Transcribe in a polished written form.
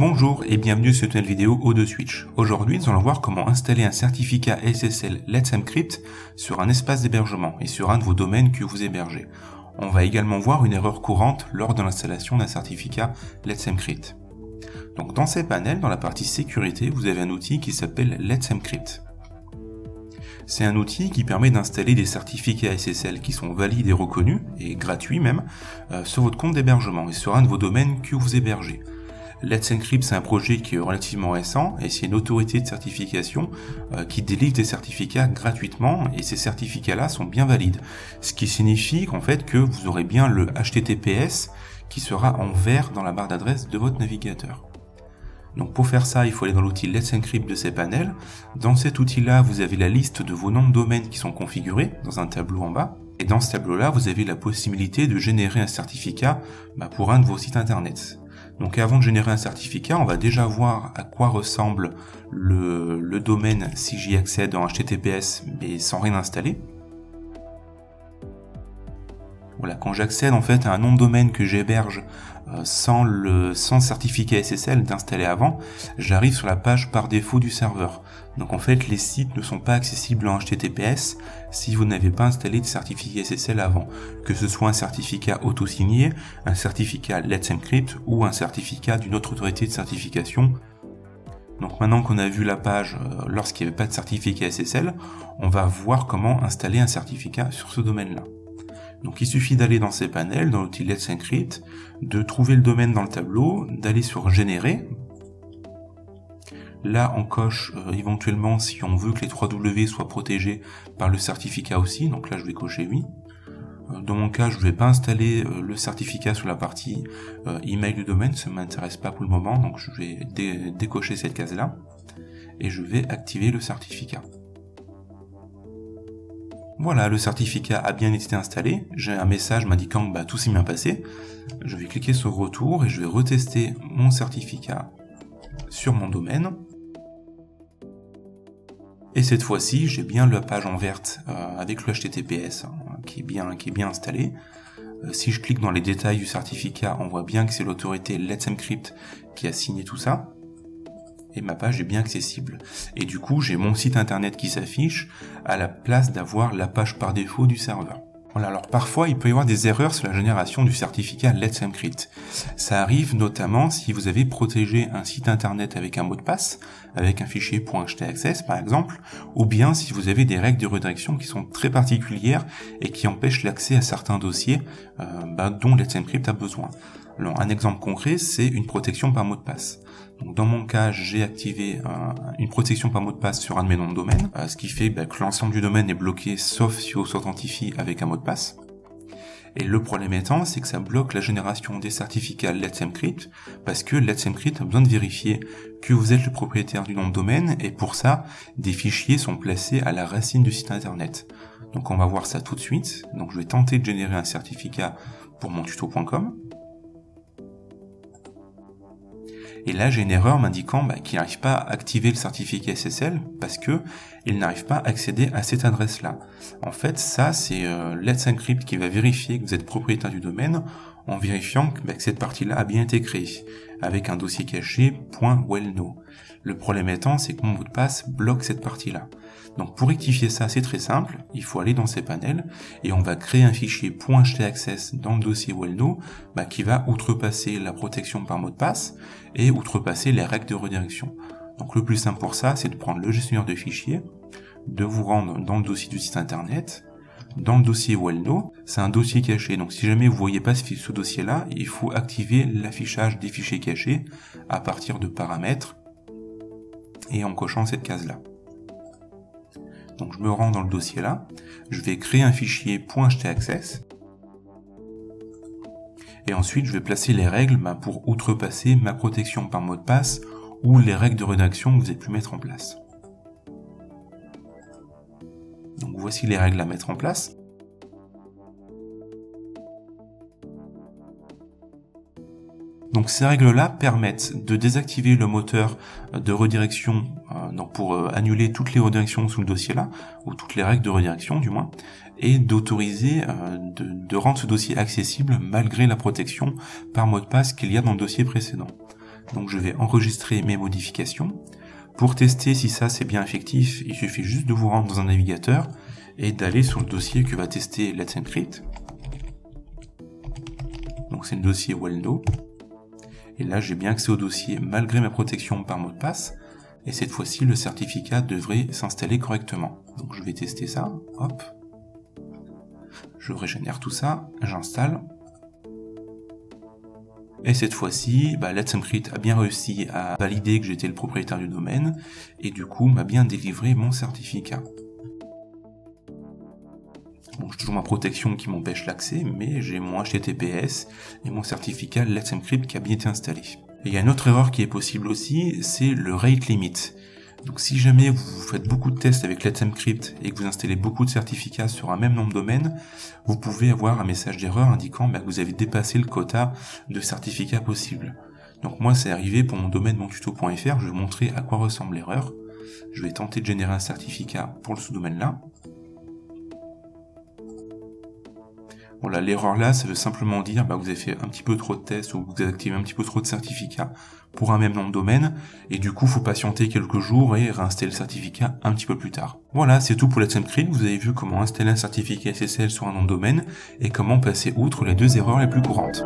Bonjour et bienvenue sur cette nouvelle vidéo O2Switch. Aujourd'hui, nous allons voir comment installer un certificat SSL Let's Encrypt sur un espace d'hébergement et sur un de vos domaines que vous hébergez. On va également voir une erreur courante lors de l'installation d'un certificat Let's Encrypt. Donc dans ces panels, dans la partie sécurité, vous avez un outil qui s'appelle Let's Encrypt. C'est un outil qui permet d'installer des certificats SSL qui sont valides et reconnus, et gratuits même, sur votre compte d'hébergement et sur un de vos domaines que vous hébergez. Let's Encrypt, c'est un projet qui est relativement récent et c'est une autorité de certification qui délivre des certificats gratuitement et ces certificats-là sont bien valides. Ce qui signifie qu'en fait que vous aurez bien le HTTPS qui sera en vert dans la barre d'adresse de votre navigateur. Donc pour faire ça, il faut aller dans l'outil Let's Encrypt de ces panels. Dans cet outil-là, vous avez la liste de vos noms de domaines qui sont configurés dans un tableau en bas. Et dans ce tableau-là, vous avez la possibilité de générer un certificat pour un de vos sites internet. Donc avant de générer un certificat, on va déjà voir à quoi ressemble le domaine si j'y accède en HTTPS mais sans rien installer. Voilà, quand j'accède en fait à un nom de domaine que j'héberge sans certificat SSL d'installer avant, j'arrive sur la page par défaut du serveur. Donc en fait, les sites ne sont pas accessibles en HTTPS si vous n'avez pas installé de certificat SSL avant, que ce soit un certificat auto-signé, un certificat Let's Encrypt ou un certificat d'une autre autorité de certification. Donc maintenant qu'on a vu la page lorsqu'il n'y avait pas de certificat SSL, on va voir comment installer un certificat sur ce domaine-là. Donc il suffit d'aller dans ces panels, dans l'outil Let's Encrypt, de trouver le domaine dans le tableau, d'aller sur Générer. Là on coche éventuellement si on veut que les 3W soient protégés par le certificat aussi, donc là je vais cocher oui. Dans mon cas je ne vais pas installer le certificat sur la partie email du domaine, ça ne m'intéresse pas pour le moment, donc je vais décocher cette case là, et je vais activer le certificat. Voilà, le certificat a bien été installé, j'ai un message m'indiquant que tout s'est bien passé. Je vais cliquer sur retour et je vais retester mon certificat sur mon domaine. Et cette fois-ci, j'ai bien la page en verte avec le HTTPS qui est bien installé. Si je clique dans les détails du certificat, on voit bien que c'est l'autorité Let's Encrypt qui a signé tout ça. Et ma page est bien accessible. Et du coup, j'ai mon site internet qui s'affiche à la place d'avoir la page par défaut du serveur. Voilà, alors parfois, il peut y avoir des erreurs sur la génération du certificat Let's Encrypt. Ça arrive notamment si vous avez protégé un site internet avec un mot de passe, avec un fichier .htaccess par exemple, ou bien si vous avez des règles de redirection qui sont très particulières et qui empêchent l'accès à certains dossiers dont Let's Encrypt a besoin. Alors, un exemple concret, c'est une protection par mot de passe. Donc, dans mon cas, j'ai activé une protection par mot de passe sur un de mes noms de domaine, ce qui fait que l'ensemble du domaine est bloqué sauf si on s'authentifie avec un mot de passe. Et le problème étant, c'est que ça bloque la génération des certificats Let's Encrypt, parce que Let's Encrypt a besoin de vérifier que vous êtes le propriétaire du nom de domaine, et pour ça, des fichiers sont placés à la racine du site internet. Donc on va voir ça tout de suite. Donc je vais tenter de générer un certificat pour mon tuto.com. Et là, j'ai une erreur m'indiquant qu'il n'arrive pas à activer le certificat SSL parce que il n'arrive pas à accéder à cette adresse-là. En fait, ça, c'est Let's Encrypt qui va vérifier que vous êtes propriétaire du domaine en vérifiant que cette partie-là a bien été créée avec un dossier caché .wellno. Le problème étant, c'est que mon mot de passe bloque cette partie-là. Donc pour rectifier ça, c'est très simple, il faut aller dans ces panels et on va créer un fichier .htaccess dans le dossier wellno qui va outrepasser la protection par mot de passe et outrepasser les règles de redirection. Donc le plus simple pour ça, c'est de prendre le gestionnaire de fichiers, de vous rendre dans le dossier du site internet, dans le dossier wellno, c'est un dossier caché, donc si jamais vous voyez pas ce dossier-là, il faut activer l'affichage des fichiers cachés à partir de paramètres et en cochant cette case-là. Donc je me rends dans le dossier là, je vais créer un fichier .htaccess et ensuite je vais placer les règles pour outrepasser ma protection par mot de passe ou les règles de rédaction que vous avez pu mettre en place. Donc voici les règles à mettre en place. Donc ces règles-là permettent de désactiver le moteur de redirection pour annuler toutes les redirections sous le dossier-là, ou toutes les règles de redirection du moins, et d'autoriser de rendre ce dossier accessible malgré la protection par mot de passe qu'il y a dans le dossier précédent. Donc je vais enregistrer mes modifications. Pour tester si ça c'est bien effectif, il suffit juste de vous rendre dans un navigateur et d'aller sur le dossier que va tester Let's Encrypt. Donc c'est le dossier Well-No. Et là j'ai bien accès au dossier malgré ma protection par mot de passe. Et cette fois-ci le certificat devrait s'installer correctement. Donc je vais tester ça. Hop. Je régénère tout ça. J'installe. Et cette fois-ci, Let's Encrypt a bien réussi à valider que j'étais le propriétaire du domaine, et du coup m'a bien délivré mon certificat. Bon, j'ai toujours ma protection qui m'empêche l'accès, mais j'ai mon HTTPS et mon certificat Let's Encrypt qui a bien été installé. Et il y a une autre erreur qui est possible aussi, c'est le rate limit. Donc si jamais vous faites beaucoup de tests avec Let's Encrypt et que vous installez beaucoup de certificats sur un même nom de domaine, vous pouvez avoir un message d'erreur indiquant que vous avez dépassé le quota de certificats possible. Donc moi c'est arrivé pour mon domaine montuto.fr, je vais vous montrer à quoi ressemble l'erreur. Je vais tenter de générer un certificat pour le sous-domaine là. Voilà, l'erreur là, ça veut simplement dire que vous avez fait un petit peu trop de tests ou que vous avez activé un petit peu trop de certificats pour un même nom de domaine, et du coup, faut patienter quelques jours et réinstaller le certificat un petit peu plus tard. Voilà, c'est tout pour Let's Encrypt. Vous avez vu comment installer un certificat SSL sur un nom de domaine et comment passer outre les deux erreurs les plus courantes.